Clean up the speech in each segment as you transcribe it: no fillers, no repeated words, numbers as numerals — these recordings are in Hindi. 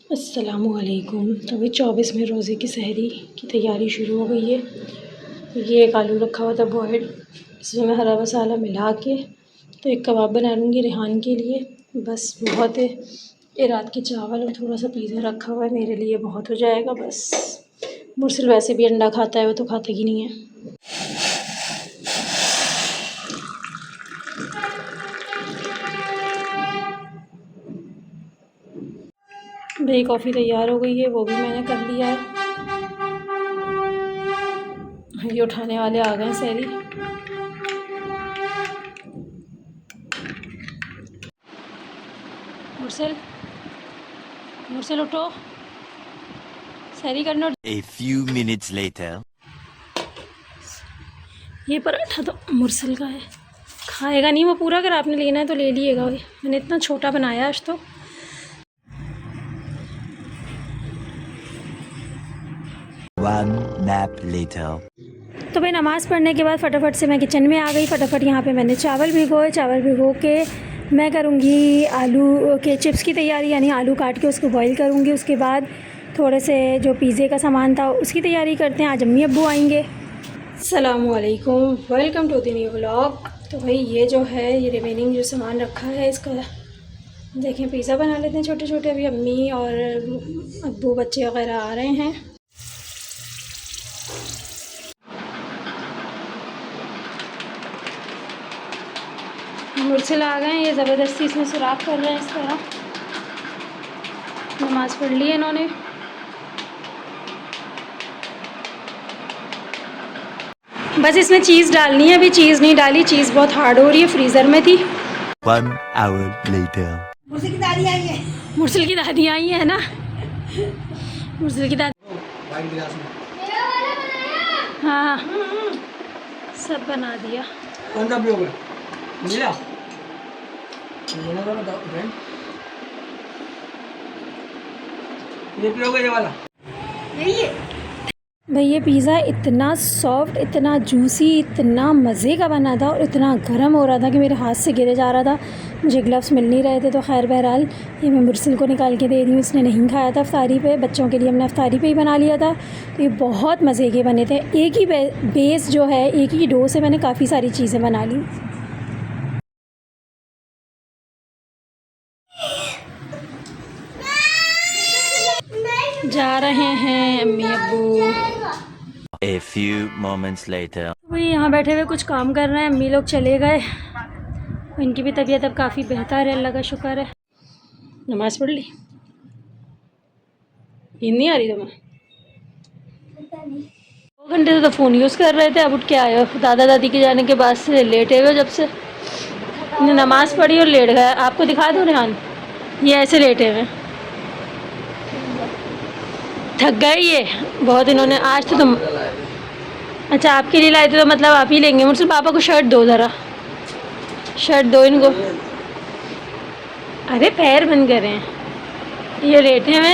अस्सलामुअलैकुम। तो अभी 24वें रोज़े की सहरी की तैयारी शुरू हो गई है। ये एक आलू रखा हुआ था बॉयल्ड, इसमें मैं हरा मसाला मिला के तो एक कबाब बना लूँगी रेहान के लिए। बस बहुत है। ये रात के चावल और थोड़ा सा पिज़्ज़ा रखा हुआ है, मेरे लिए बहुत हो जाएगा बस। मुर्सिल वैसे भी अंडा खाता है, वो तो खाता ही नहीं है। भाई कॉफ़ी तैयार हो गई है, वो भी मैंने कर लिया है। ये उठाने वाले आ गए सहरी। मुर्सिल, मुर्सिल उठो, सहरी करना। A few minutes later. ये पराठा तो मुर्सिल का है, खाएगा नहीं वो पूरा। अगर आपने लेना है तो ले लीजिएगा। मैंने इतना छोटा बनाया आज तो। One nap later. तो भाई नमाज़ पढ़ने के बाद फटाफट से मैं किचन में आ गई। फटाफट यहाँ पे मैंने चावल भिगोए। चावल भिगो के मैं करूँगी आलू के चिप्स की तैयारी, यानी आलू काट के उसको बॉईल करूँगी। उसके बाद थोड़े से जो पिज़्ज़े का सामान था उसकी तैयारी करते हैं। आज अम्मी अब्बू आएंगे। अस्सलामुअलैकुम, welcome to the new vlog. तो भाई ये जो है, ये रिमेनिंग जो सामान रखा है इसका देखें, पिज़्ज़ा बना लेते हैं छोटे छोटे। अभी अम्मी और अब्बू बच्चे वगैरह आ रहे हैं। मुर्सिल आ गए हैं, ये ज़बरदस्ती इसमें सुराख कर रहे हैं इस तरह। नमाज़ पढ़ ली है इन्होंने। बस इसमें चीज़ डालनी है, अभी चीज़ नहीं डाली, चीज़ बहुत हार्ड हो रही है, फ्रीज़र में थी। 1 hour later. मुर्सिल की दादी आई है। मुर्सिल की दादी आई है ना, मुर्सिल की दादी। हाँ सब बना दिया। कौन सा प्रयोग है? मिला? मिला तो बताओ फ्रेंड। ये प्रयोग है ये वाला? यही है। भाई ये पिज़्ज़ा इतना सॉफ्ट, इतना जूसी, इतना मज़े का बना था और इतना गर्म हो रहा था कि मेरे हाथ से गिरे जा रहा था। मुझे ग्लव्स मिल नहीं रहे थे, तो खैर बहरहाल ये मैं मुर्सिल को निकाल के दे रही हूँ। उसने नहीं खाया था अफ्तारी पे, बच्चों के लिए हमने अफ्तारी पे ही बना लिया था। तो ये बहुत मज़े के बने थे। एक ही बेस जो है, एक ही डो से मैंने काफ़ी सारी चीज़ें बना ली। जा रहे हैं अम्मी अब्बू। A few moments later. वही यहाँ बैठे हुए कुछ काम कर रहे हैं। अम्मी लोग चले गए, इनकी भी तबीयत अब काफ़ी बेहतर है, अल्लाह का शुक्र है। नमाज़ पढ़ ली? नींद नहीं आ रही तुम्हें? 2 घंटे से तो फ़ोन यूज़ कर रहे थे, अब उठ के आए हो। दादा दादी के जाने के बाद से लेटे हुए, जब से नमाज़ पढ़ी और लेट गए। आपको दिखा दूँ रेहान, ये ऐसे लेटे हुए, थक गए ये बहुत। इन्होंने आज तो तुम, अच्छा आपके लिए लाए थे तो मतलब आप ही लेंगे। मुझसे पापा को शर्ट दो, ज़रा शर्ट दो इनको। अरे पैर बंद करें, ये लेटे हुए,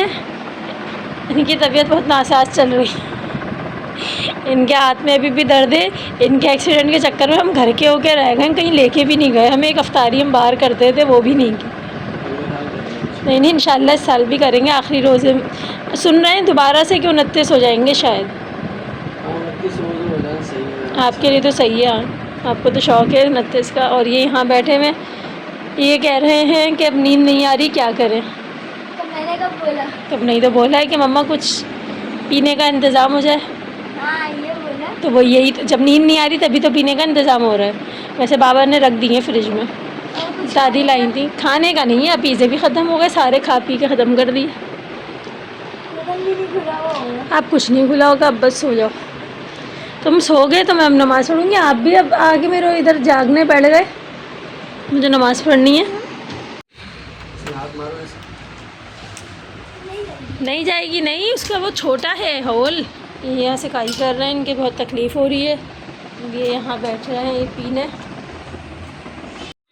इनकी तबीयत बहुत नासाज चल रही है। इनके हाथ में अभी भी दर्द है। इनके एक्सीडेंट के चक्कर में हम घर के होके रह गए, कहीं लेके भी नहीं गए। हमें एक अफ्तारी हम बाहर करते थे, वो भी नहीं की। नहीं इंशाल्लाह इस साल भी करेंगे। आखिरी रोज़े सुन रहे हैं दोबारा से कि 29 हो जाएंगे शायद। आपके लिए तो सही है, आपको तो शौक़ है 29 का। और ये यहाँ बैठे हुए ये कह रहे हैं कि अब नींद नहीं आ रही, क्या करें। तो मैंने कब बोला? तब नहीं तो बोला है कि मम्मा कुछ पीने का इंतज़ाम हो जाए। हाँ ये बोला। तो वो यही तो, जब नींद नहीं आ रही तभी तो पीने का इंतज़ाम हो रहा है। वैसे बाबा ने रख दी है फ्रिज में, दादी लाई थी। खाने का नहीं है, अब पिज़्ज़े भी ख़त्म हो गए सारे, खा पी के ख़त्म कर दिए। आप कुछ नहीं खुला होगा, अब बस सो जाओ। तुम सो गए तो मैं अब नमाज़ पढ़ूँगी। आप भी अब आगे मेरे इधर जागने बैठ गए, मुझे नमाज़ पढ़नी है। नहीं जाएगी, नहीं उसका वो छोटा है होल। ये यहाँ से काई कर रहे हैं, इनके बहुत तकलीफ़ हो रही है। ये यहाँ बैठ रहे हैं ये पीने।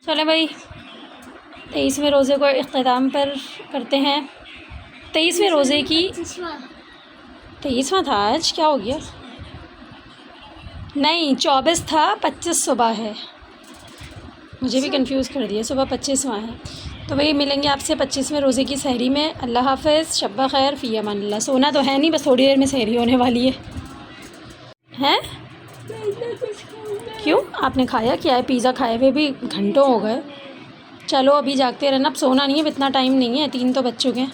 चले भाई 23वें रोज़े को इख्तिताम पर करते हैं। 23वें रोज़े की 23वां था आज, क्या हो गया? नहीं 24 था, 25 सुबह है। मुझे भी कंफ्यूज कर दिया, सुबह 25वां है। तो वही मिलेंगे आपसे 25वें रोज़े की सहरी में। अल्लाह हाफ़िज़, शब्बा खैर, फ़ी अमानिल्लाह। सोना तो है नहीं, बस थोड़ी देर में सहरी होने वाली है। हैं? क्यों? आपने खाया क्या है? पिज़्ज़ा खाए हुए भी घंटों हो गए। चलो अभी जागते रहना, अब सोना नहीं है, इतना टाइम नहीं है, 3 तो बज चुके हैं।